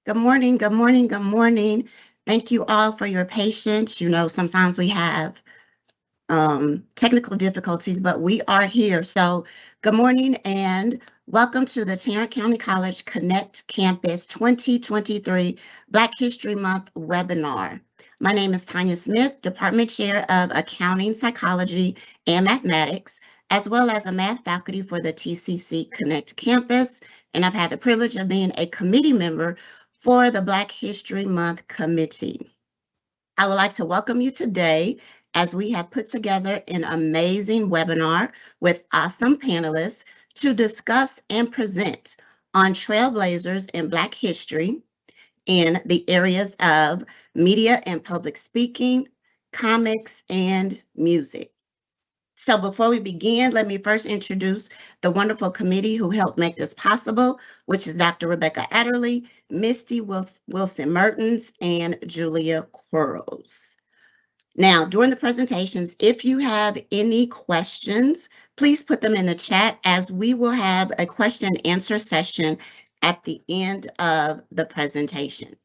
Good morning, good morning, good morning. Thank you all for your patience. Sometimes we have technical difficulties, but we are here. So, good morning and welcome to the Tarrant County College Connect Campus 2023 Black History Month webinar. My name is Tanya Smith, Department Chair of Accounting, Psychology, and Mathematics, as well as a math faculty for the TCC Connect Campus. And I've had the privilege of being a committee member for the Black History Month Committee. I would like to welcome you today as we have put together an amazing webinar with awesome panelists to discuss and present on Trailblazers in Black history in the areas of media and public speaking, comics, and music. So before we begin, let me first introduce the wonderful committee who helped make this possible, which is Dr. Rebekah Adderley, Misty Wilson Mertens, and Julia Quarles. Now, during the presentations, if you have any questions, please put them in the chat as we will have a question and answer session at the end of the presentation.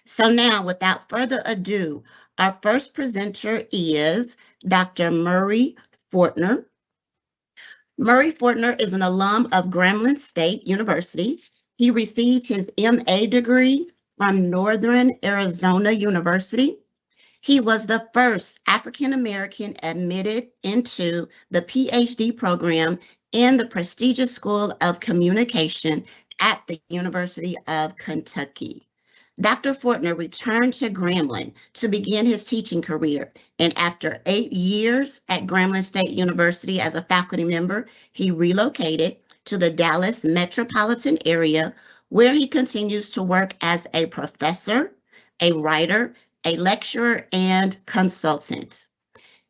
So now, without further ado, our first presenter is Dr. Murray Fortner. Murray Fortner is an alum of Grambling State University. He received his MA degree from Northern Arizona University. He was the first African American admitted into the PhD program in the prestigious School of Communication at the University of Kentucky. Dr. Fortner returned to Grambling to begin his teaching career, and after 8 years at Grambling State University as a faculty member, he relocated to the Dallas metropolitan area, where he continues to work as a professor, a writer, a lecturer, and consultant.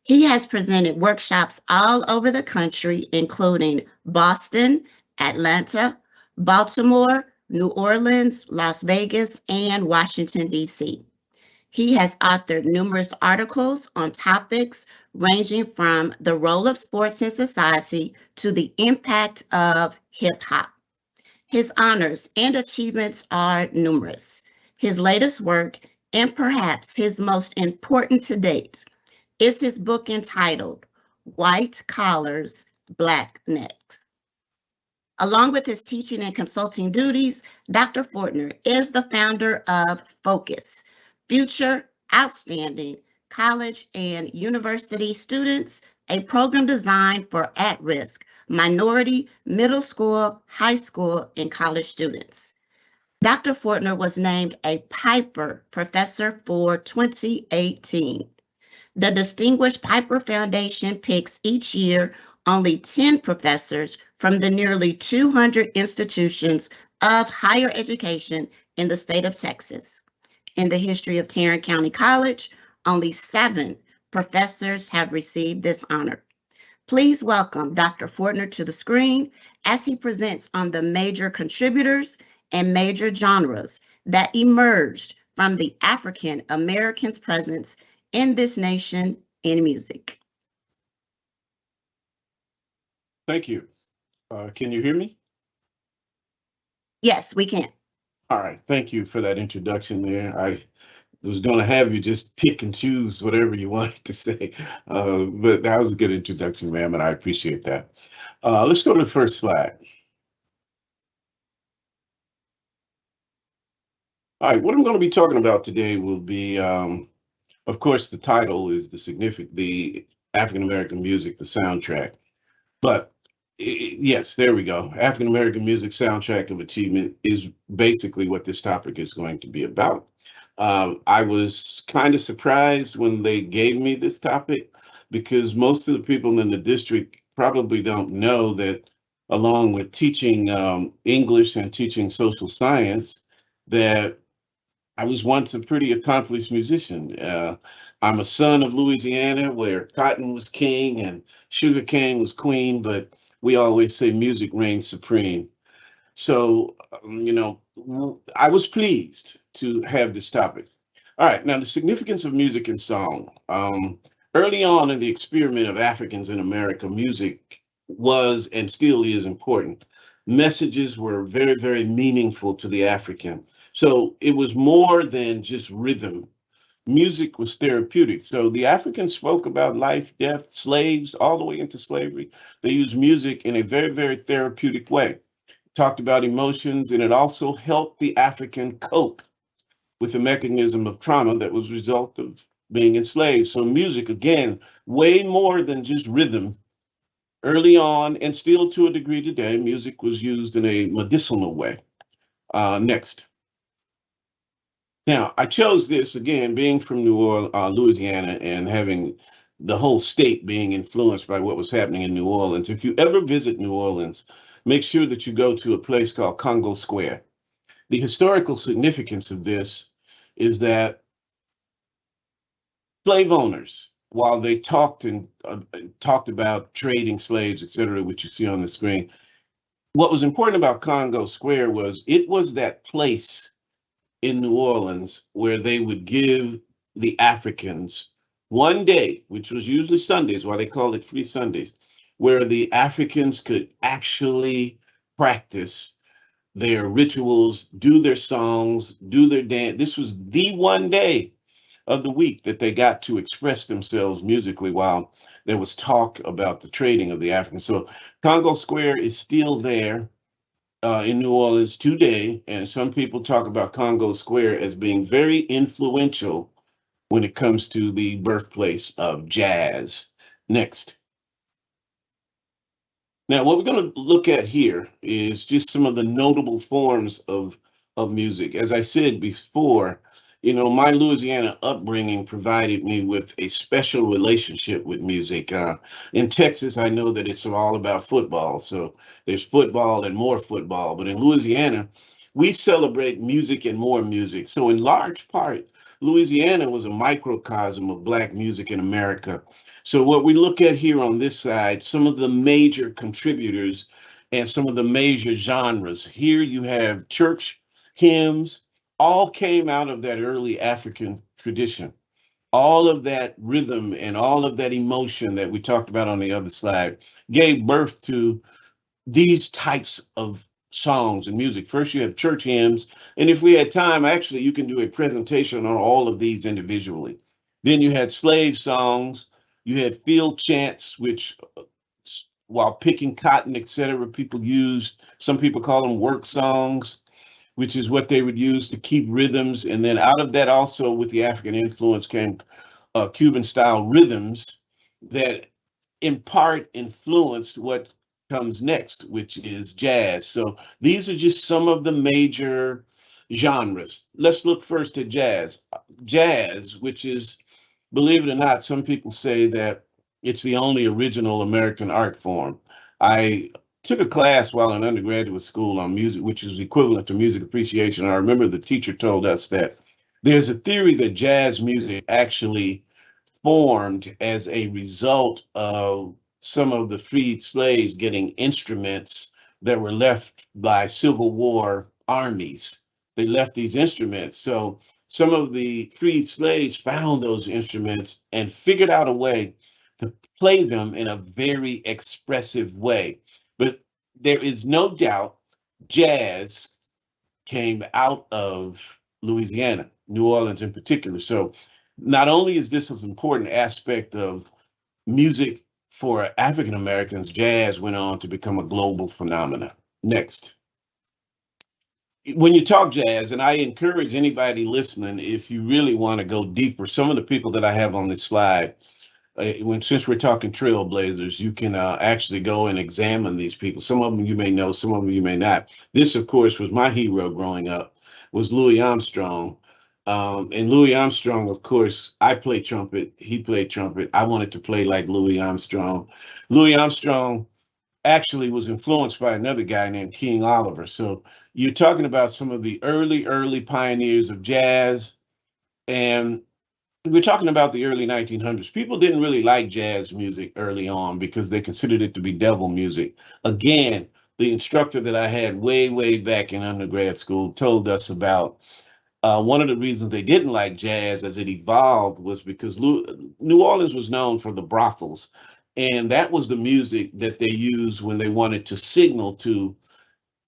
He has presented workshops all over the country, including Boston, Atlanta, Baltimore, New Orleans, Las Vegas, and Washington, D.C. He has authored numerous articles on topics ranging from the role of sports in society to the impact of hip hop. His honors and achievements are numerous. His latest work, and perhaps his most important to date, is his book entitled White Collars, Black Necks. Along with his teaching and consulting duties, Dr. Fortner is the founder of Focus, Future Outstanding College and University Students, a program designed for at-risk minority middle school, high school, and college students. Dr. Fortner was named a Piper Professor for 2018. The Distinguished Piper Foundation picks each year only 10 professors from the nearly 200 institutions of higher education in the state of Texas. In the history of Tarrant County College, only 7 professors have received this honor. Please welcome Dr. Fortner to the screen as he presents on the major contributors and major genres that emerged from the African Americans' presence in this nation in music. Thank you. Can you hear me? Yes, we can. All right. Thank you for that introduction there. I was going to have you just pick and choose whatever you wanted to say, but that was a good introduction, ma'am, and I appreciate that. Let's go to the first slide. All right. What I'm going to be talking about today will be, of course, the title is the African American music, the soundtrack. But yes, there we go. African American music soundtrack of achievement is basically what this topic is going to be about. I was kind of surprised when they gave me this topic because most of the people in the district probably don't know that along with teaching English and teaching social science, that I was once a pretty accomplished musician. I'm a son of Louisiana, where cotton was king and sugar cane was queen, but we always say music reigns supreme. So, I was pleased to have this topic. All right, now the significance of music and song. Early on in the experiment of Africans in America, music was and still is important. messages were very, very meaningful to the African. So it was more than just rhythm. Music was therapeutic. So the Africans spoke about life, death, slaves, all the way into slavery. They used music in a very, very therapeutic way. Talked about emotions, and it also helped the African cope with the mechanism of trauma that was a result of being enslaved. So music, again, way more than just rhythm. Early on, and still to a degree today, music was used in a medicinal way. Next. Now, I chose this again, being from New Orleans, Louisiana, and having the whole state being influenced by what was happening in New Orleans. If you ever visit New Orleans, make sure that you go to a place called Congo Square. The historical significance of this is that slave owners, while they talked about trading slaves, et cetera, which you see on the screen, what was important about Congo Square was it was that place in New Orleans where they would give the Africans one day, which was usually Sundays, why they called it Free Sundays, where the Africans could actually practice their rituals, do their songs, do their dance. This was the one day of the week that they got to express themselves musically while there was talk about the trading of the Africans. So Congo Square is still there in New Orleans today, and some people talk about Congo Square as being very influential when it comes to the birthplace of jazz. Next. Now, what we're going to look at here is just some of the notable forms of music. As I said before, my Louisiana upbringing provided me with a special relationship with music. In Texas, I know that it's all about football. So there's football and more football. But in Louisiana, we celebrate music and more music. So in large part, Louisiana was a microcosm of Black music in America. So what we look at here on this side, some of the major contributors and some of the major genres. Here you have church hymns, all came out of that early African tradition. All of that rhythm and all of that emotion that we talked about on the other slide gave birth to these types of songs and music. First, you have church hymns. And if we had time, actually, you can do a presentation on all of these individually. Then you had slave songs. You had field chants, which while picking cotton, etc., people used, some people call them work songs, which is what they would use to keep rhythms. And then out of that also with the African influence came Cuban style rhythms that in part influenced what comes next, which is jazz. So these are just some of the major genres. Let's look first at jazz. Jazz, which is, believe it or not, some people say that it's the only original American art form. I took a class while in undergraduate school on music, which is equivalent to music appreciation. I remember the teacher told us that there's a theory that jazz music actually formed as a result of some of the freed slaves getting instruments that were left by Civil War armies. They left these instruments. So some of the freed slaves found those instruments and figured out a way to play them in a very expressive way. But there is no doubt jazz came out of Louisiana, New Orleans in particular. So not only is this an important aspect of music for African Americans, jazz went on to become a global phenomenon. Next. When you talk jazz, and I encourage anybody listening, if you really want to go deeper, some of the people that I have on this slide, since we're talking Trailblazers, you can actually go and examine these people. Some of them you may know, some of them you may not. This, of course, was my hero growing up, was Louis Armstrong. And Louis Armstrong, of course, I play trumpet. He played trumpet. I wanted to play like Louis Armstrong. Louis Armstrong actually was influenced by another guy named King Oliver. So you're talking about some of the early pioneers of jazz. And we're talking about the early 1900s. People didn't really like jazz music early on because they considered it to be devil music. Again, the instructor that I had way back in undergrad school told us about one of the reasons they didn't like jazz as it evolved was because New Orleans was known for the brothels. And that was the music that they used when they wanted to signal to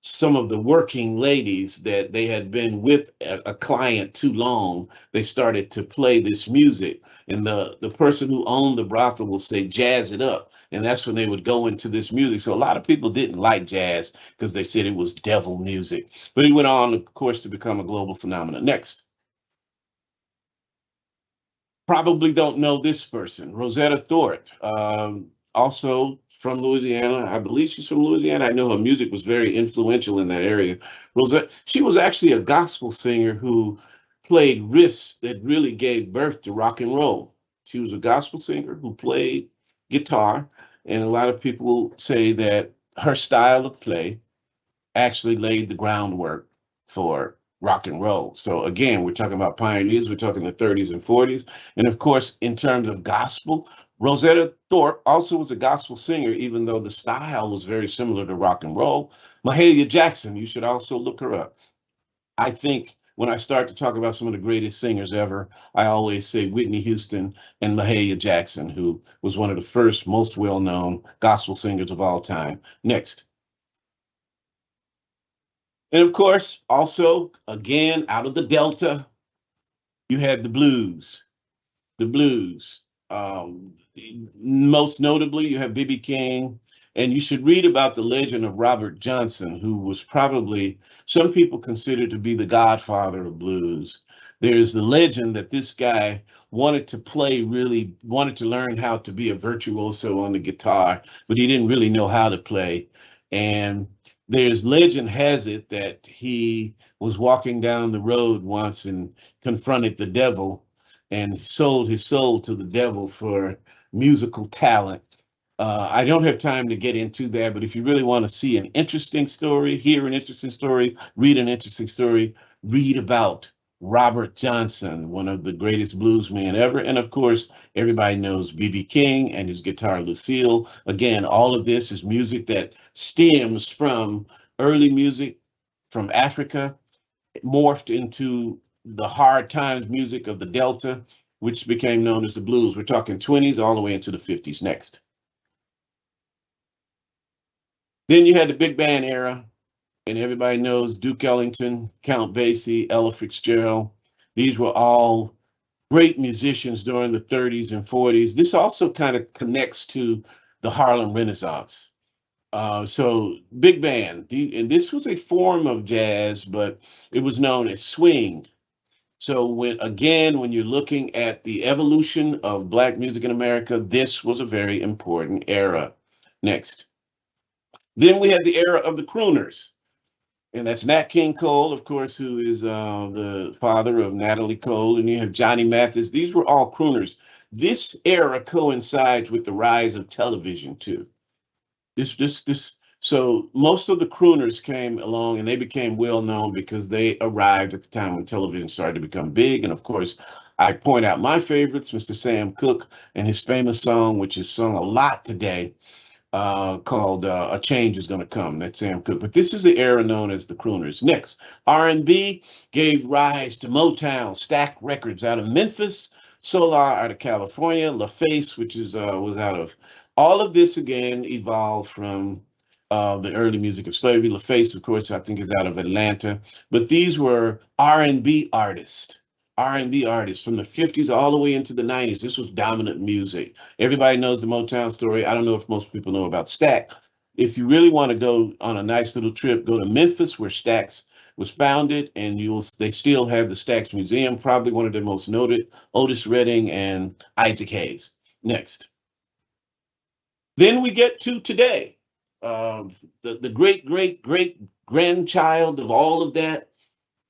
some of the working ladies that they had been with a client too long, they started to play this music. And the person who owned the brothel will say, jazz it up. And that's when they would go into this music. So a lot of people didn't like jazz because they said it was devil music. But it went on, of course, to become a global phenomenon. Next. Probably don't know this person, Rosetta Thorpe, also from Louisiana. I believe she's from Louisiana. I know her music was very influential in that area. Rosetta, she was actually a gospel singer who played riffs that really gave birth to rock and roll. She was a gospel singer who played guitar, and a lot of people say that her style of play actually laid the groundwork for rock and roll. So again, we're talking about pioneers, we're talking the 30s and 40s. And of course, in terms of gospel, Rosetta Thorpe also was a gospel singer, even though the style was very similar to rock and roll. Mahalia Jackson, you should also look her up. I think when I start to talk about some of the greatest singers ever, I always say Whitney Houston and Mahalia Jackson, who was one of the first most well-known gospel singers of all time. Next. And of course, also, again, out of the Delta, you had the blues. The blues. Most notably, you have B.B. King, and you should read about the legend of Robert Johnson, who was probably, some people consider to be the godfather of blues. There's the legend that this guy wanted to play, really wanted to learn how to be a virtuoso on the guitar, but he didn't really know how to play. And there's legend has it that he was walking down the road once and confronted the devil and sold his soul to the devil for musical talent. I don't have time to get into that, but if you really want to see an interesting story, hear an interesting story, read an interesting story, read about Robert Johnson, one of the greatest bluesmen ever. And of course, everybody knows B.B. King and his guitar Lucille. Again, all of this is music that stems from early music from Africa, morphed into the hard times music of the Delta, which became known as the blues. We're talking 20s all the way into the 50s. Next. Then you had the big band era, and everybody knows Duke Ellington, Count Basie, Ella Fitzgerald. These were all great musicians during the 30s and 40s. This also kind of connects to the Harlem Renaissance. So big band, and this was a form of jazz, but it was known as swing. So when you're looking at the evolution of Black music in America, this was a very important era. Next. Then we had the era of the crooners, and that's Nat King Cole, of course, who is the father of Natalie Cole, and you have Johnny Mathis. These were all crooners. This era coincides with the rise of television too. So most of the crooners came along and they became well known because they arrived at the time when television started to become big. And of course, I point out my favorites, Mr. Sam Cooke and his famous song, which is sung a lot today, called "A Change Is Gonna Come." That's Sam Cooke. But this is the era known as the crooners. Next, R&B gave rise to Motown, Stack Records out of Memphis, Solar out of California, LaFace, which is was out of. All of this again evolved from the early music of slavery. LaFace, of course, I think is out of Atlanta. But these were R&B artists. R&B artists from the 50s all the way into the 90s. This was dominant music. Everybody knows the Motown story. I don't know if most people know about Stack. If you really want to go on a nice little trip, go to Memphis, where Stax was founded, and they still have the Stax Museum, probably one of their most noted, Otis Redding and Isaac Hayes. Next. Then we get to today. The great, great, great grandchild of all of that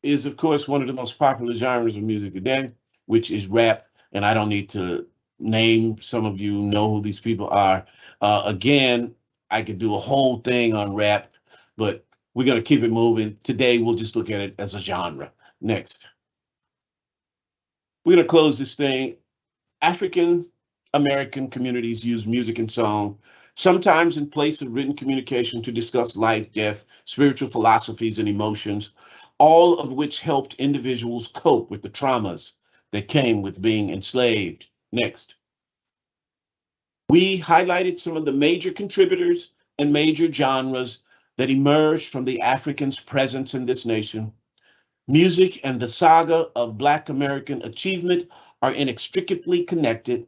is, of course, one of the most popular genres of music today, which is rap. And I don't need to name, some of you know who these people are. Again, I could do a whole thing on rap, but we're going to keep it moving. Today, we'll just look at it as a genre. Next. We're going to close this thing. African American communities use music and song, sometimes in place of written communication, to discuss life, death, spiritual philosophies, and emotions, all of which helped individuals cope with the traumas that came with being enslaved. Next. We highlighted some of the major contributors and major genres that emerged from the Africans' presence in this nation. Music and the saga of Black American achievement are inextricably connected.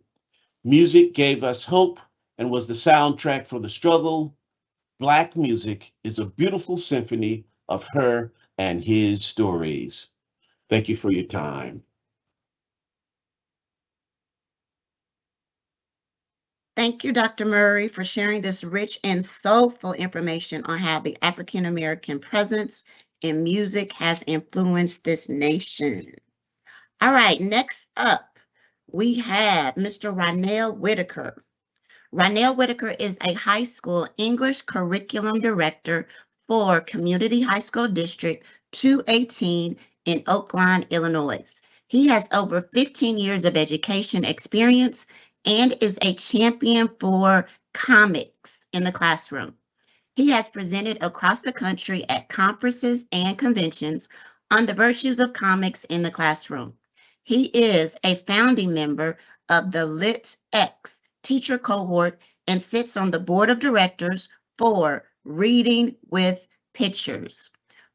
Music gave us hope and was the soundtrack for the struggle. Black music is a beautiful symphony of her and his stories. Thank you for your time. Thank you, Dr. Murray, for sharing this rich and soulful information on how the African American presence in music has influenced this nation. All right, next up, we have Mr. Ronell Whitaker. Ronell Whitaker is a high school English curriculum director for Community High School District 218 in Oakland, Illinois. He has over 15 years of education experience and is a champion for comics in the classroom. He has presented across the country at conferences and conventions on the virtues of comics in the classroom. He is a founding member of the Lit X teacher cohort and sits on the board of directors for Reading with Pictures.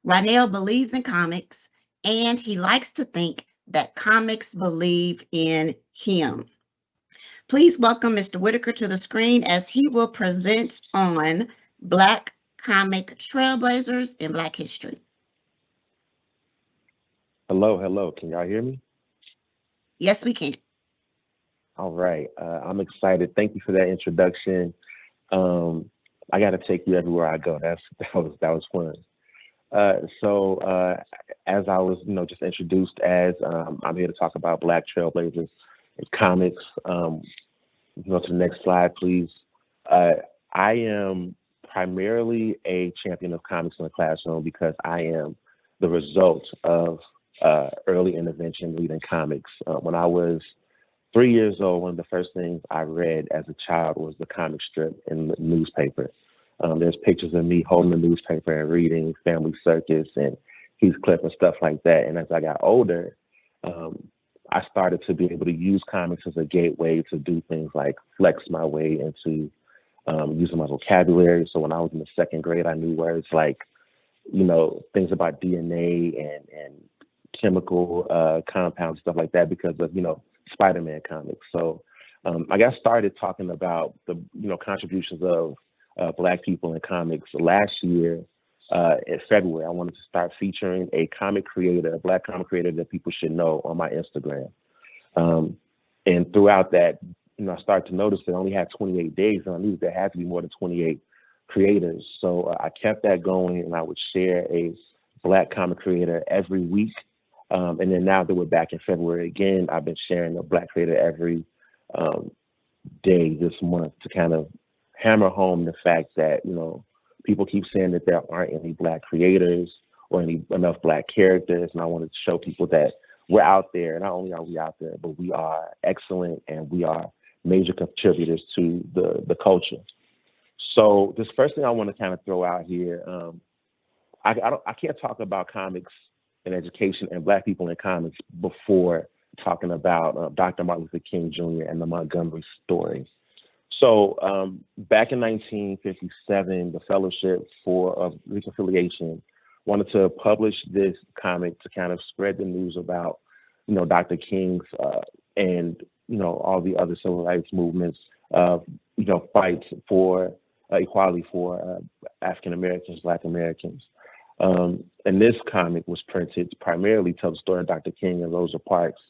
Ronell believes in comics, and he likes to think that comics believe in him. Please welcome Mr. Whitaker to the screen as he will present on Black comic trailblazers in Black history. Hello. Can y'all hear me? Yes, we can. All right. I'm excited. Thank you for that introduction. I got to take you everywhere I go. That was fun. So as I was, just introduced as, I'm here to talk about Black trailblazers in comics. To the next slide, please. I am primarily a champion of comics in the classroom because I am the result of early intervention reading comics. When I was 3 years old, one of the first things I read as a child was the comic strip in the newspaper. There's pictures of me holding the newspaper and reading Family Circus and Heathcliff and stuff like that. And as I got older, I started to be able to use comics as a gateway to do things like flex my way into using my vocabulary. So when I was in the second grade, I knew words like, things about DNA and chemical compounds, stuff like that, because of, Spider-Man comics. So I got started talking about the, contributions of Black people in comics last year in February. I wanted to start featuring a comic creator, a Black comic creator that people should know on my Instagram. And throughout that, I started to notice that I only had 28 days, and I knew there had to be more than 28 creators. So I kept that going, and I would share a Black comic creator every week. And then now that we're back in February again, I've been sharing a Black creator every day this month to kind of hammer home the fact that, people keep saying that there aren't any Black creators or enough Black characters. And I wanted to show people that we're out there. Not only are we out there, but we are excellent and we are major contributors to the culture. So this first thing I want to kind of throw out here, I can't talk about comics and education and Black people in comics before talking about Dr. Martin Luther King Jr. and the Montgomery story. So back in 1957, the Fellowship of Reconciliation wanted to publish this comic to kind of spread the news about, Dr. King's and, all the other civil rights movements, fights for equality for African Americans, Black Americans. And this comic was printed primarily to tell the story of Dr. King and Rosa Parks,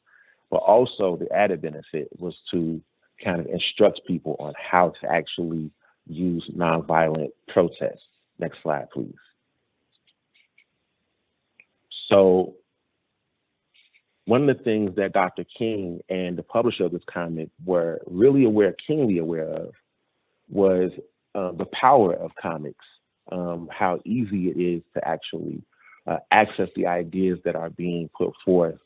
but also the added benefit was to kind of instruct people on how to actually use nonviolent protest. Next slide, please. So one of the things that Dr. King and the publisher of this comic were really keenly aware of was the power of comics, how easy it is to actually access the ideas that are being put forth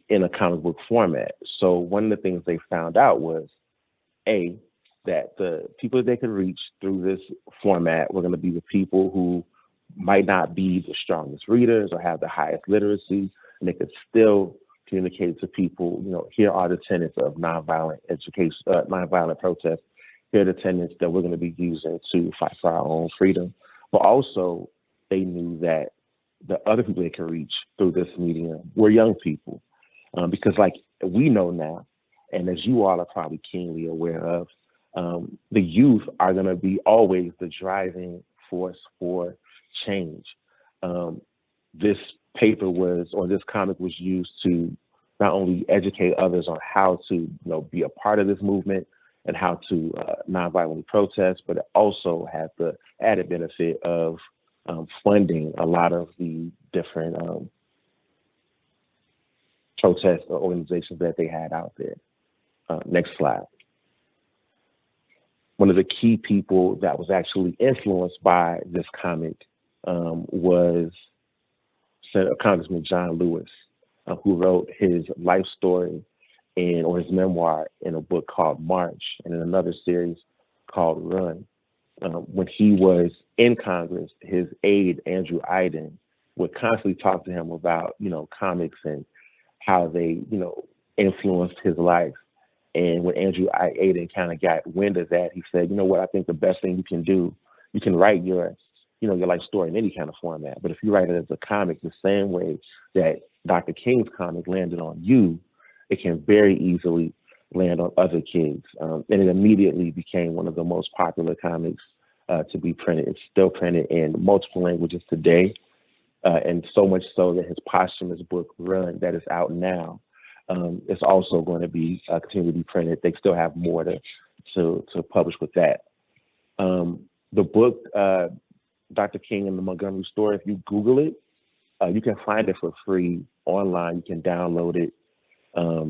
in a comic book format. So one of the things they found out was, that the people that they could reach through this format were going to be the people who might not be the strongest readers or have the highest literacy, and they could still communicate to people, here are the tenets of nonviolent education, nonviolent protest. Here are the tenets that we're going to be using to fight for our own freedom. but also they knew that the other people they could reach through this medium were young people. Because like we know now, and as you all are probably keenly aware of, the youth are going to be always the driving force for change. This paper was, or this comic was used to not only educate others on how to, be a part of this movement and how to nonviolently protest, but it also had the added benefit of funding a lot of the different protest organizations that they had out there. Next slide. One of the key people that was actually influenced by this comic was Congressman John Lewis, who wrote his life story or his memoir in a book called March, and in another series called Run. When he was in Congress, his aide, Andrew Iden, would constantly talk to him about, comics and how they, influenced his life. And when Andrew Iden kind of got wind of that, he said, you know what, I think the best thing you can do, you can write your life story in any kind of format. But if you write it as a comic, the same way that Dr. King's comic landed on you, it can very easily land on other kids. And it immediately became one of the most popular comics to be printed. It's still printed in multiple languages today. And so much so that his posthumous book, Run, that is out now, is also going to be continue to be printed. They still have more to publish with that. The book, Dr. King and the Montgomery Story, if you Google it, you can find it for free online. You can download it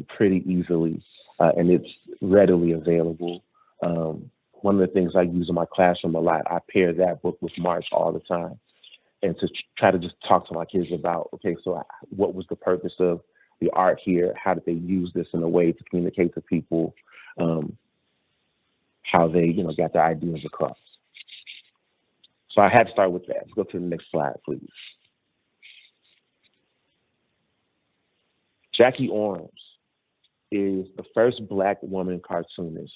pretty easily, and it's readily available. One of the things I use in my classroom a lot, I pair that book with March all the time, and to try to just talk to my kids about, okay, so what was the purpose of the art here? How did they use this in a way to communicate to people how they, got their ideas across? So I had to start with that. Let's go to the next slide, please. Jackie Orms is the first Black woman cartoonist,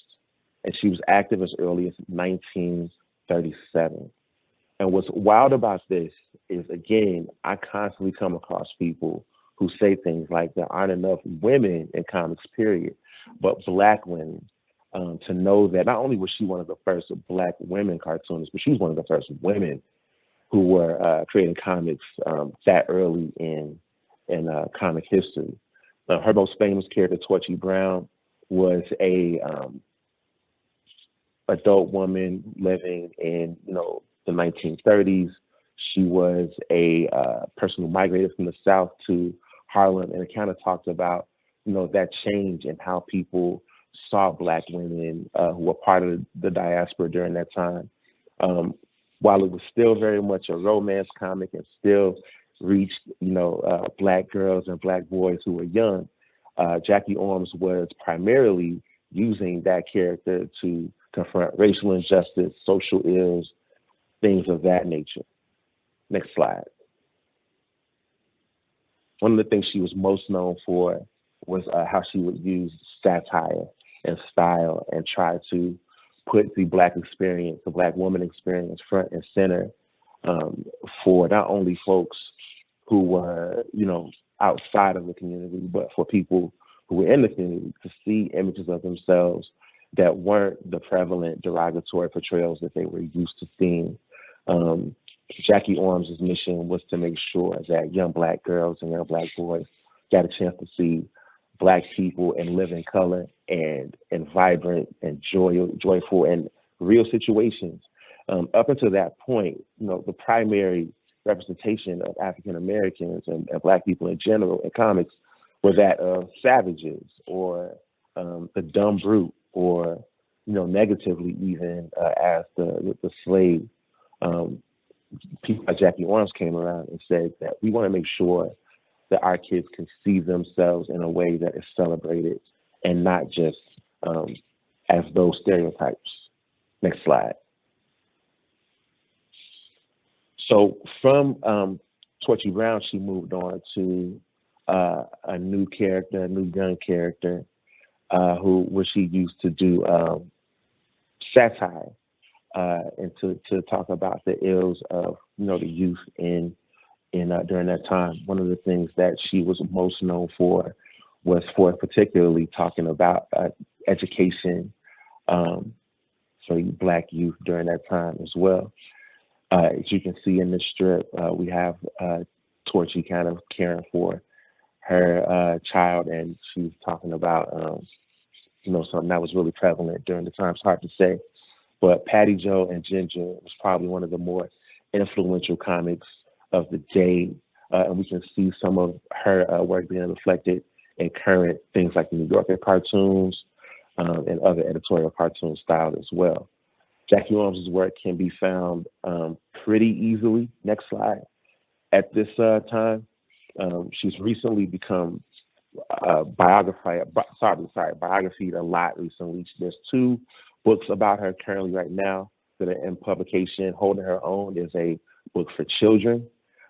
and she was active as early as 1937. And what's wild about this is, again, I constantly come across people who say things like there aren't enough women in comics, period, but Black women. To know that not only was she one of the first Black women cartoonists, but she was one of the first women who were creating comics that early in comic history. Her most famous character, Torchy Brown, was a adult woman living in the 1930s. She was a person who migrated from the South to Harlem, and it kind of talked about that change in how people saw Black women who were part of the diaspora during that time. While it was still very much a romance comic and still reached, Black girls and Black boys who were young, Jackie Orms was primarily using that character to confront racial injustice, social ills, things of that nature. Next slide. One of the things she was most known for was how she would use satire and style and try to put the Black experience, the Black woman experience, front and center for not only folks who were, outside of the community, but for people who were in the community to see images of themselves that weren't the prevalent derogatory portrayals that they were used to seeing. Jackie Orms' mission was to make sure that young Black girls and young Black boys got a chance to see Black people and live in color and vibrant and joyful and real situations. Up until that point, the primary representation of African Americans and Black people in general in comics were that of savages or the dumb brute or, negatively even as the slave. People like Jackie Orms came around and said that we want to make sure that our kids can see themselves in a way that is celebrated and not just as those stereotypes. Next slide. So from Torchy Brown, she moved on to a new character, a new young character, who she used to do satire. and to talk about the ills of the youth in during that time. One of the things that she was most known for was for particularly talking about education for Black youth during that time as well. As you can see in this strip, we have Torchy kind of caring for her child, and she's talking about something that was really prevalent during the time. It's hard to say, but Patty Jo and Ginger was probably one of the more influential comics of the day, and we can see some of her work being reflected in current things like the New Yorker cartoons and other editorial cartoon styles as well. Jackie Orm's work can be found pretty easily. Next slide. At this time, she's recently become biographied a lot recently. There's 2 books about her currently right now that are in publication. Holding Her Own is a book for children,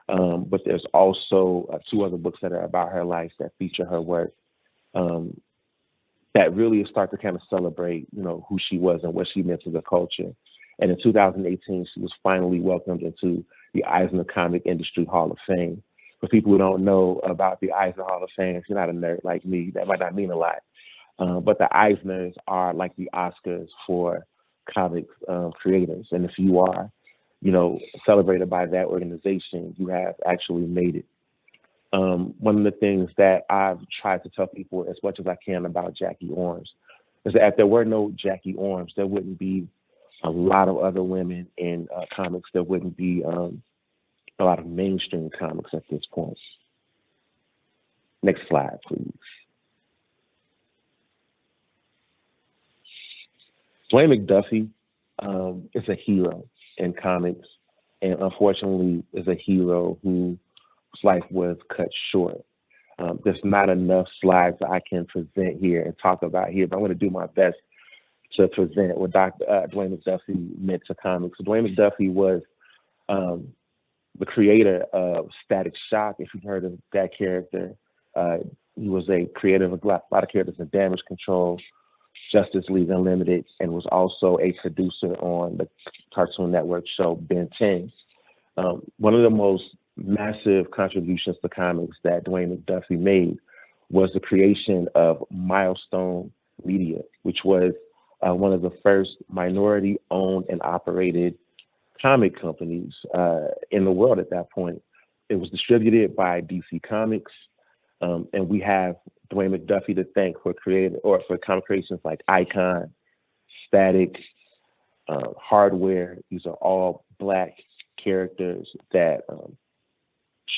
but there's also 2 other books that are about her life that feature her work that really start to kind of celebrate, who she was and what she meant to the culture. And in 2018, she was finally welcomed into the Eisner Comic Industry Hall of Fame. For people who don't know about the Eisner Hall of Fame, if you're not a nerd like me, that might not mean a lot. But the Eisners are like the Oscars for comics creators. And if you are, celebrated by that organization, you have actually made it. One of the things that I've tried to tell people as much as I can about Jackie Orms is that if there were no Jackie Orms, there wouldn't be a lot of other women in comics. There wouldn't be a lot of mainstream comics at this point. Next slide, please. Dwayne McDuffie is a hero in comics, and unfortunately is a hero whose life was cut short. There's not enough slides that I can present here and talk about here, but I'm going to do my best to present what Dr. Dwayne McDuffie meant to comics. Dwayne McDuffie was the creator of Static Shock, if you've heard of that character. He was a creator of a lot of characters in Damage Control, Justice League Unlimited, and was also a producer on the Cartoon Network show Ben 10. One of the most massive contributions to comics that Dwayne McDuffie made was the creation of Milestone Media, which was one of the first minority-owned and operated comic companies in the world at that point. It was distributed by DC Comics, and we have Dwayne McDuffie to thank for comic creations like Icon, Static, Hardware. These are all Black characters that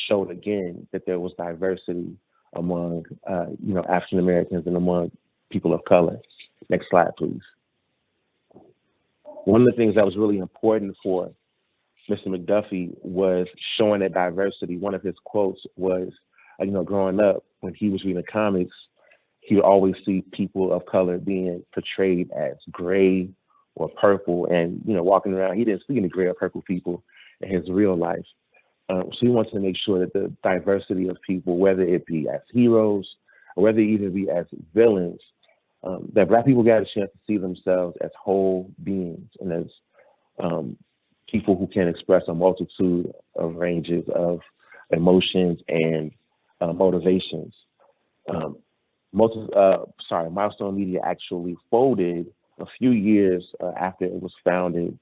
showed again that there was diversity among African Americans and among people of color. Next slide, please. One of the things that was really important for Mr. McDuffie was showing that diversity. One of his quotes was, growing up, when he was reading comics, he would always see people of color being portrayed as gray or purple, and walking around, he didn't see any gray or purple people in his real life. So he wants to make sure that the diversity of people, whether it be as heroes or whether it even be as villains, that Black people got a chance to see themselves as whole beings and as people who can express a multitude of ranges of emotions and motivations. Milestone Media actually folded a few years after it was founded,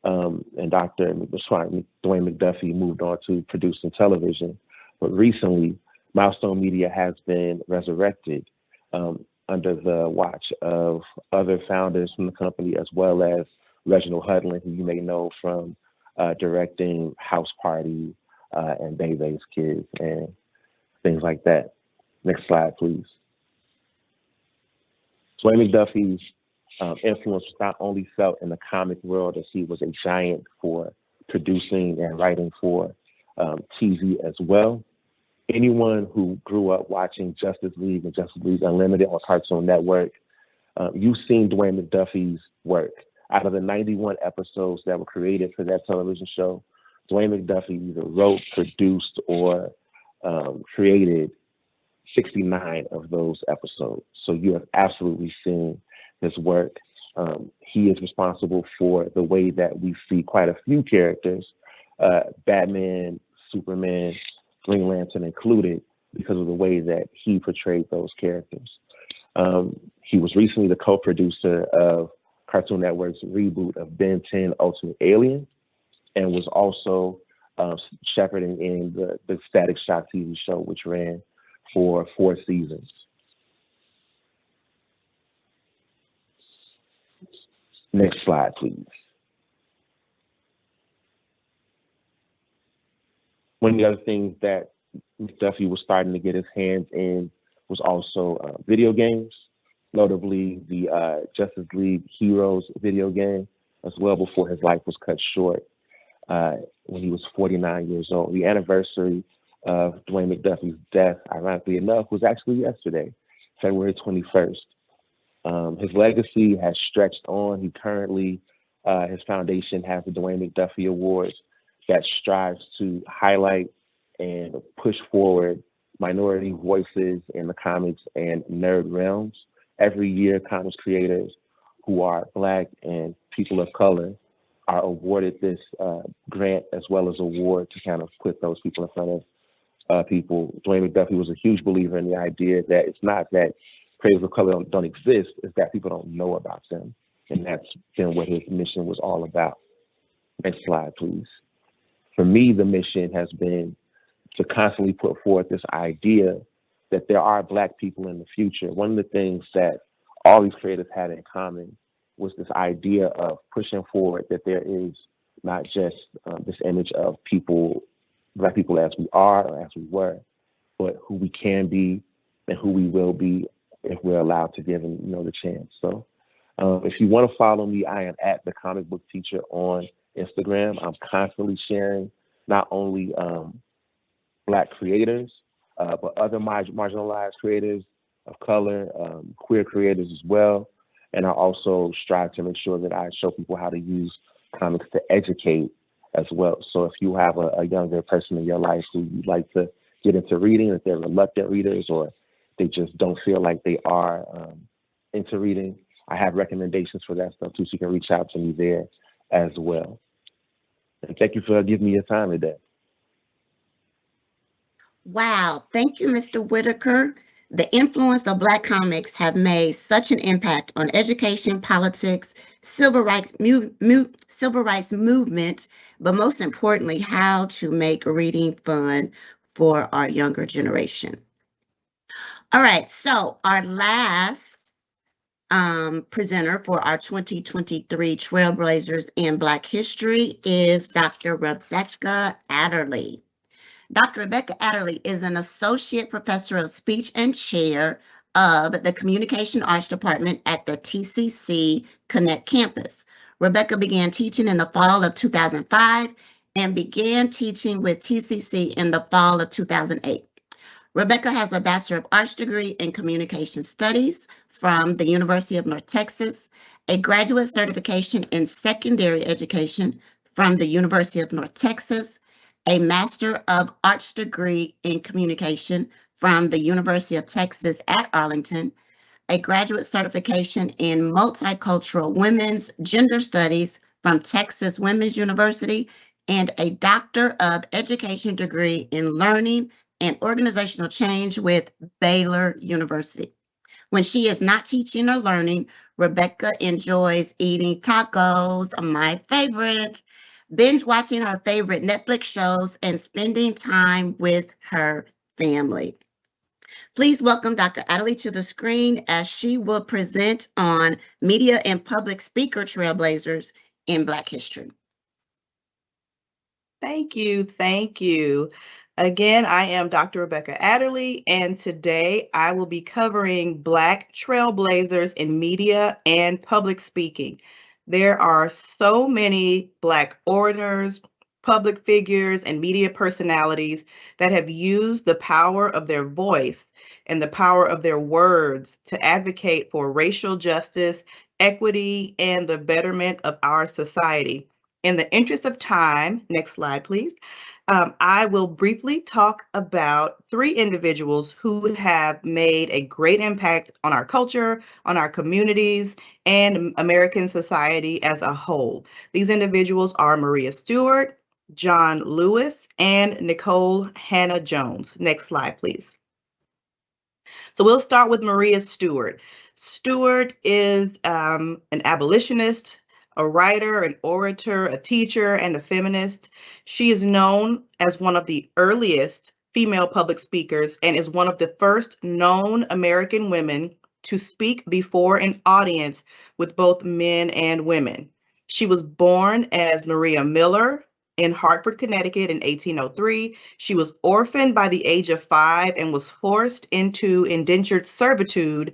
and Dwayne McDuffie moved on to producing television. But recently, Milestone Media has been resurrected under the watch of other founders from the company, as well as Reginald Hudlin, who you may know from directing House Party and Bebe's Kids and things like that. Next slide, please. Dwayne McDuffie's influence was not only felt in the comic world, as he was a giant for producing and writing for TV as well. Anyone who grew up watching Justice League and Justice League Unlimited on Cartoon Network, you've seen Dwayne McDuffie's work. Out of the 91 episodes that were created for that television show, Dwayne McDuffie either wrote, produced, or created 69 of those episodes. So you have absolutely seen his work. He is responsible for the way that we see quite a few characters, Batman, Superman, Green Lantern included, because of the way that he portrayed those characters. He was recently the co-producer of Cartoon Network's reboot of Ben 10 Ultimate Alien, and was also shepherding in the Static Shock TV show, which ran for 4 seasons. Next slide, please. One of the other things that McDuffie was starting to get his hands in was also video games, notably the Justice League Heroes video game, as well, before his life was cut short when he was 49 years old. The anniversary of Dwayne McDuffie's death, ironically enough, was actually yesterday, February 21st. His legacy has stretched on. He currently, his foundation has the Dwayne McDuffie Awards that strives to highlight and push forward minority voices in the comics and nerd realms. Every year, comics creators who are Black and people of color are awarded this grant as well as award to kind of put those people in front of people. Dwayne McDuffie was a huge believer in the idea that it's not that creators of color don't exist, it's that people don't know about them. And that's been what his mission was all about. Next slide, please. For me, the mission has been to constantly put forth this idea that there are Black people in the future. One of the things that all these creators had in common was this idea of pushing forward that there is not just this image of people, Black people as we are or as we were, but who we can be and who we will be if we're allowed to give them, the chance. So if you want to follow me, I am at the Comic Book Teacher on Instagram. I'm constantly sharing not only Black creators, but other marginalized creators of color, queer creators as well. And I also strive to make sure that I show people how to use comics to educate as well. So if you have a younger person in your life who you'd like to get into reading, if they're reluctant readers or they just don't feel like they are into reading, I have recommendations for that stuff too, so you can reach out to me there as well. And thank you for giving me your time today. Wow, thank you, Mr. Whitaker. The influence of Black comics have made such an impact on education, politics, civil rights movement, but most importantly, how to make reading fun for our younger generation. All right, so our last presenter for our 2023 Trailblazers in Black History is Dr. Rebekah Adderley. Dr. Rebekah Adderley is an associate professor of speech and chair of the Communication Arts Department at the TCC Connect campus. Rebekah began teaching in the fall of 2005 and began teaching with TCC in the fall of 2008. Rebekah has a Bachelor of Arts degree in Communication Studies from the University of North Texas, a graduate certification in secondary education from the University of North Texas, a Master of Arts degree in Communication from the University of Texas at Arlington, a graduate certification in Multicultural Women's Gender Studies from Texas Women's University, and a Doctor of Education degree in Learning and Organizational Change with Baylor University. When she is not teaching or learning, Rebekah enjoys eating tacos, my favorite, binge watching her favorite Netflix shows, and spending time with her family. Please welcome Dr. Adderley to the screen as she will present on Media and Public Speaker Trailblazers in Black History. Thank you. Thank you. Again, I am Dr. Rebekah Adderley, and today I will be covering Black Trailblazers in media and public speaking. There are so many Black orators, public figures, and media personalities that have used the power of their voice and the power of their words to advocate for racial justice, equity, and the betterment of our society. In the interest of time, next slide, please. I will briefly talk about 3 individuals who have made a great impact on our culture, on our communities, and American society as a whole. These individuals are Maria Stewart, John Lewis, and Nicole Hannah Jones. Next slide, please. So we'll start with Maria Stewart. Stewart is an abolitionist, a writer, an orator, a teacher, and a feminist. She is known as one of the earliest female public speakers and is one of the first known American women to speak before an audience with both men and women. She was born as Maria Miller in Hartford, Connecticut in 1803. She was orphaned by the age of 5 and was forced into indentured servitude,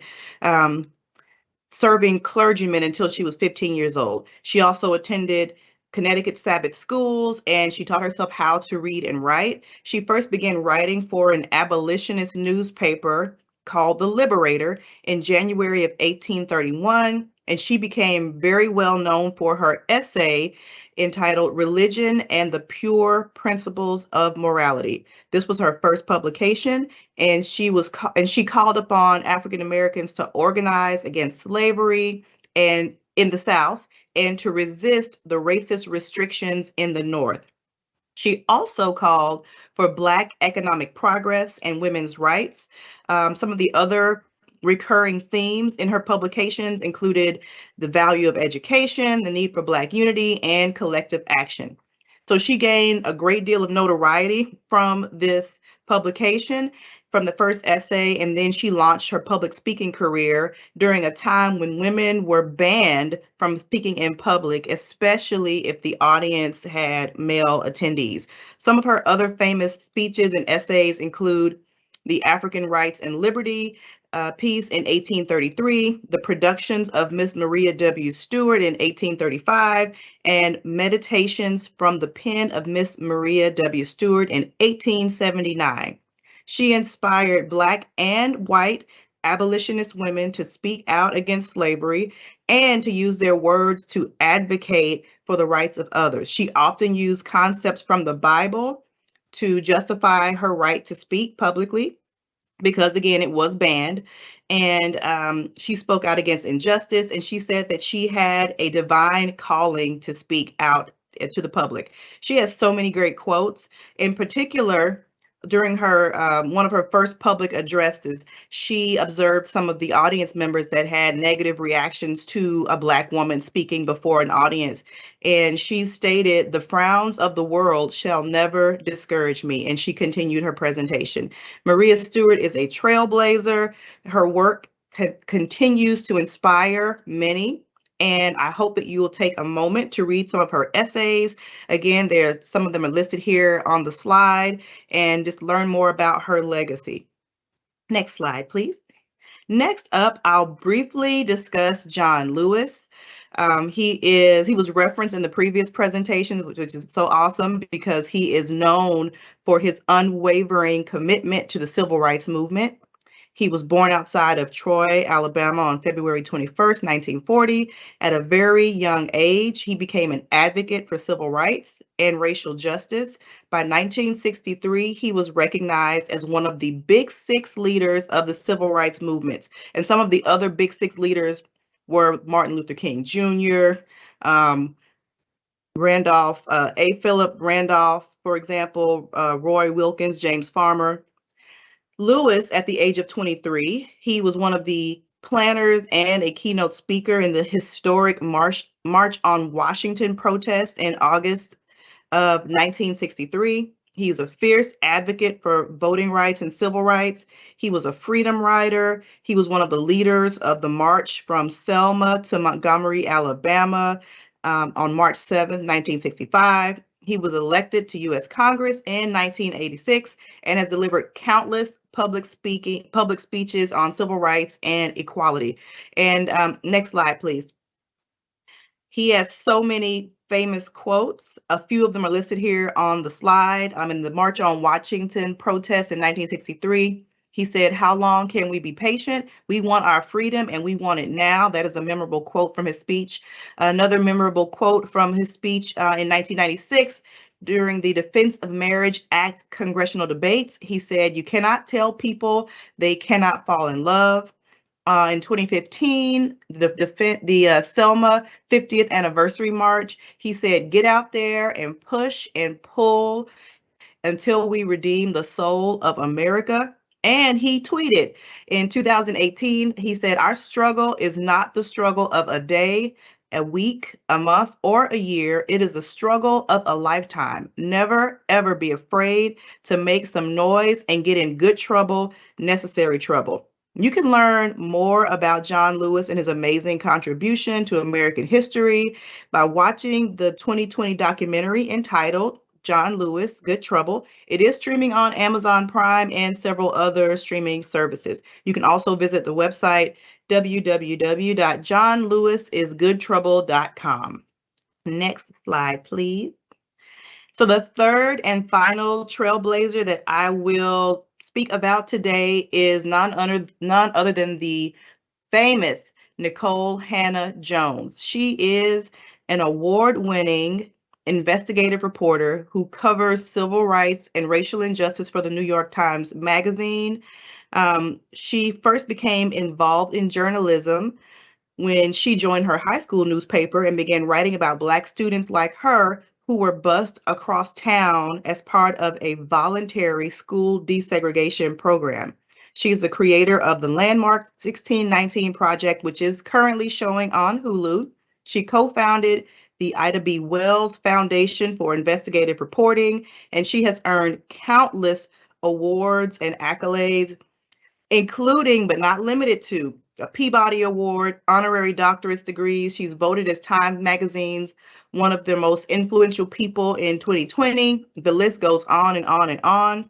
serving clergymen until she was 15 years old. She also attended Connecticut Sabbath schools, and she taught herself how to read and write. She first began writing for an abolitionist newspaper called The Liberator in January of 1831, and she became very well known for her essay entitled Religion and the Pure Principles of Morality. This was her first publication, and she called upon African Americans to organize against slavery and in the South and to resist the racist restrictions in the North. She also called for Black economic progress and women's rights. Some of the other recurring themes in her publications included the value of education, the need for Black unity, and collective action. So she gained a great deal of notoriety from this publication, from the first essay, and then she launched her public speaking career during a time when women were banned from speaking in public, especially if the audience had male attendees. Some of her other famous speeches and essays include the African Rights and Liberty piece in 1833, the productions of Miss Maria W. Stewart in 1835, and Meditations from the Pen of Miss Maria W. Stewart in 1879. She inspired Black and white abolitionist women to speak out against slavery and to use their words to advocate for the rights of others. She often used concepts from the Bible to justify her right to speak publicly, because again, it was banned. And she spoke out against injustice, and she said that she had a divine calling to speak out to the public. She has so many great quotes. In particular, during her one of her first public addresses, she observed some of the audience members that had negative reactions to a Black woman speaking before an audience. And she stated, "The frowns of the world shall never discourage me." And she continued her presentation. Maria Stewart is a trailblazer. Her work continues to inspire many. And I hope that you will take a moment to read some of her essays. Again, some of them are listed here on the slide, and just learn more about her legacy. Next slide, please. Next up, I'll briefly discuss John Lewis. He was referenced in the previous presentations, which is so awesome because he is known for his unwavering commitment to the civil rights movement. He was born outside of Troy, Alabama on February 21st, 1940. At a very young age, he became an advocate for civil rights and racial justice. By 1963, he was recognized as one of the Big Six leaders of the civil rights movements. And some of the other Big Six leaders were Martin Luther King Jr., Randolph, A. Philip Randolph, for example, Roy Wilkins, James Farmer. Lewis, at the age of 23, he was one of the planners and a keynote speaker in the historic March on Washington protest in August of 1963. He's a fierce advocate for voting rights and civil rights. He was a freedom rider. He was one of the leaders of the march from Selma to Montgomery, Alabama, on March 7th, 1965. He was elected to U.S. Congress in 1986 and has delivered countless public speeches on civil rights and equality. And next slide, please. He has so many famous quotes. A few of them are listed here on the slide. In the March on Washington protest in 1963, he said, "How long can we be patient? We want our freedom and we want it now." That is a memorable quote from his speech. Another memorable quote from his speech in 1996 during the Defense of Marriage Act congressional debates. He said, "You cannot tell people they cannot fall in love." In 2015, the Selma 50th anniversary march, he said, "Get out there and push and pull until we redeem the soul of America." And he tweeted in 2018, he said, "Our struggle is not the struggle of a day, a week, a month, or a year. It is a struggle of a lifetime. Never, ever be afraid to make some noise and get in good trouble, necessary trouble." You can learn more about John Lewis and his amazing contribution to American history by watching the 2020 documentary entitled John Lewis, Good Trouble. It is streaming on Amazon Prime and several other streaming services. You can also visit the website www.johnlewisisgoodtrouble.com. Next slide, please. So the third and final trailblazer that I will speak about today is none other than the famous Nikole Hannah-Jones. She is an award-winning investigative reporter who covers civil rights and racial injustice for the New York Times Magazine. She first became involved in journalism when she joined her high school newspaper and began writing about Black students like her who were bused across town as part of a voluntary school desegregation program. She is the creator of the landmark 1619 Project, which is currently showing on Hulu. She co-founded the Ida B. Wells Foundation for Investigative Reporting, and she has earned countless awards and accolades, including but not limited to a Peabody Award, honorary doctorate degrees. She's voted as Time Magazine's one of the most influential people in 2020. The list goes on and on and on.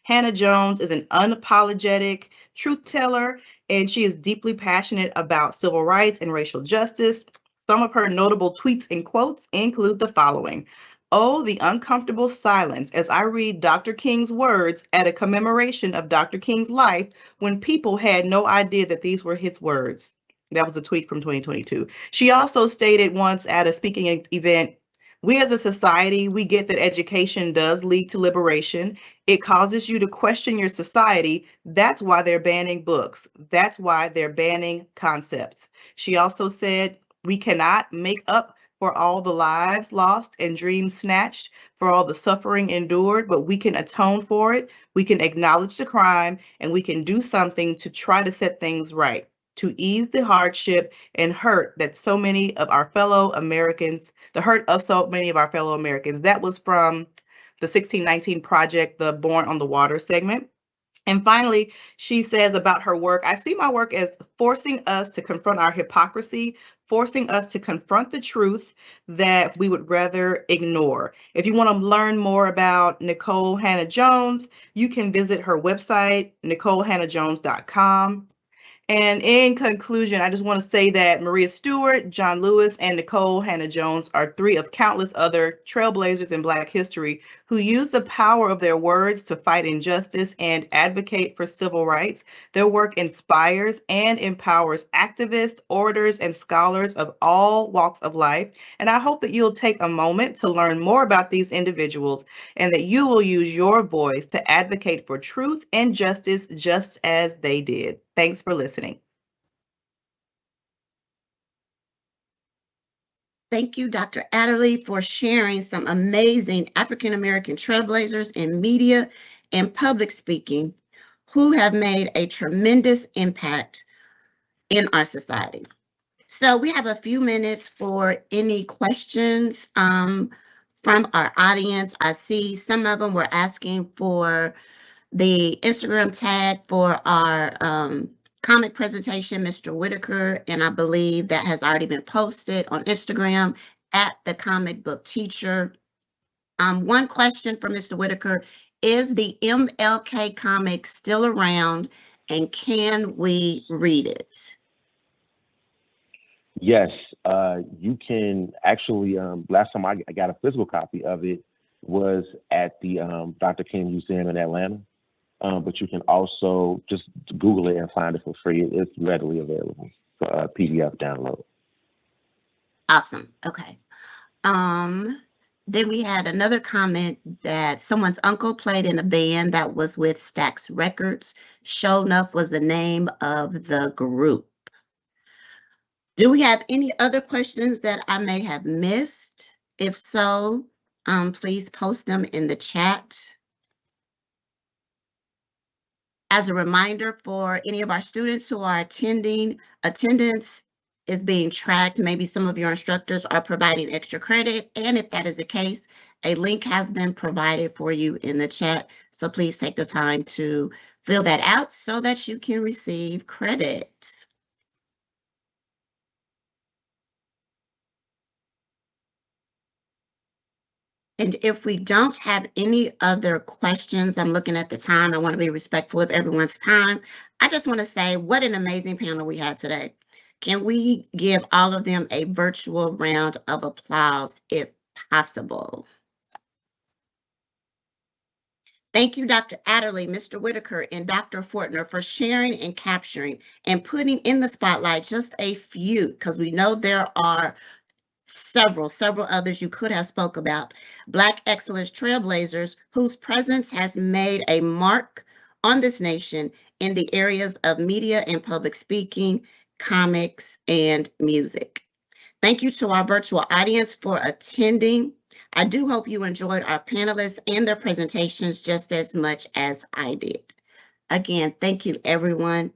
Hannah-Jones is an unapologetic truth teller, and she is deeply passionate about civil rights and racial justice. Some of her notable tweets and quotes include the following: "Oh, the uncomfortable silence as I read Dr. King's words at a commemoration of Dr. King's life when people had no idea that these were his words." That was a tweet from 2022. She also stated once at a speaking event, "We as a society, we get that education does lead to liberation. It causes you to question your society. That's why they're banning books. That's why they're banning concepts." She also said, "We cannot make up for all the lives lost and dreams snatched, for all the suffering endured, but we can atone for it. We can acknowledge the crime, and we can do something to try to set things right, to ease the hardship and hurt that so many of our fellow Americans, the hurt of so many of our fellow Americans." That was from the 1619 Project, the Born on the Water segment. And finally, she says about her work, "I see my work as forcing us to confront our hypocrisy, forcing us to confront the truth that we would rather ignore." If you want to learn more about Nikole Hannah-Jones, you can visit her website, NikoleHannahJones.com. And in conclusion, I just want to say that Maria Stewart, John Lewis, and Nikole Hannah-Jones are three of countless other trailblazers in Black history who use the power of their words to fight injustice and advocate for civil rights. Their work inspires and empowers activists, orators, and scholars of all walks of life. And I hope that you'll take a moment to learn more about these individuals and that you will use your voice to advocate for truth and justice just as they did. Thanks for listening. Thank you, Dr. Adderley, for sharing some amazing African-American trailblazers in media and public speaking who have made a tremendous impact in our society. So we have a few minutes for any questions from our audience. I see some of them were asking for the Instagram tag for our comic presentation, Mr. Whitaker, and I believe that has already been posted on Instagram at the Comic Book Teacher. One question for Mr. Whitaker: is the MLK comic still around, and can we read it? Yes, you can actually. Last time I got a physical copy of it was at the Dr. King Museum in Atlanta. But you can also just Google it and find it for free. It's readily available for PDF download. Awesome. Okay. Then we had another comment that someone's uncle played in a band that was with Stax Records. Show Enough was the name of the group. Do we have any other questions that I may have missed? If so, please post them in the chat. As a reminder for any of our students who are attending, attendance is being tracked. Maybe some of your instructors are providing extra credit. And if that is the case, a link has been provided for you in the chat. So please take the time to fill that out so that you can receive credit. And if we don't have any other questions, I'm looking at the time. I want to be respectful of everyone's time. I just want to say what an amazing panel we had today. Can we give all of them a virtual round of applause if possible? Thank you, Dr. Adderley, Mr. Whitaker, and Dr. Fortner for sharing and capturing and putting in the spotlight just a few, because we know there are several others you could have spoke about. Black Excellence Trailblazers, whose presence has made a mark on this nation in the areas of media and public speaking, comics, and music. Thank you to our virtual audience for attending. I do hope you enjoyed our panelists and their presentations just as much as I did. Again, thank you everyone,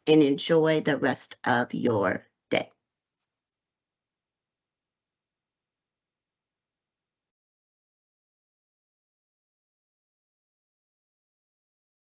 and enjoy the rest of your